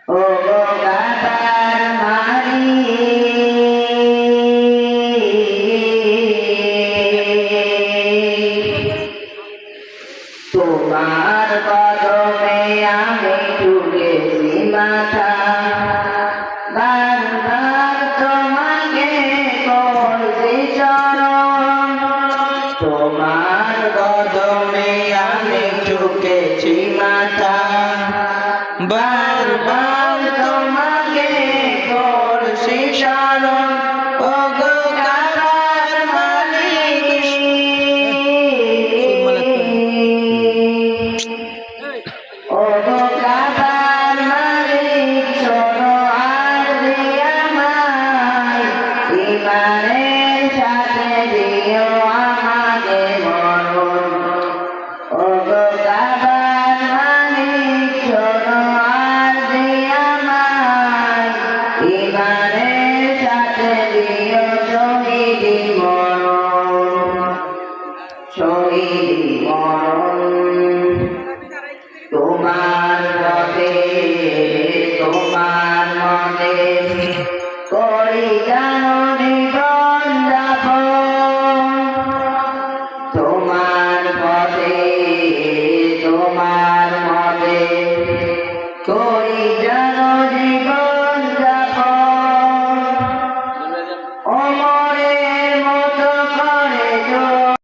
ও গাতার মারি তোমার কদমে আমি ঝুঁকেছি মাথা বারবার তোমাকে করছি শরণ তোমার কদমে আমি ঝুঁকেছি মাথা বারবার তোমাকে করছি শরণ ও গো গাতার মালিক ও গো গাতার মালিক শোনো আর আমায় ইমানের সাথে দিও আমাকে মরণ ও গো গাতার মালিক শোনো আর আমায় ইমানের সাথে দিও শহীদি মরণ শহীদি মরণ তোমার পথে তোমার মতে করি জানো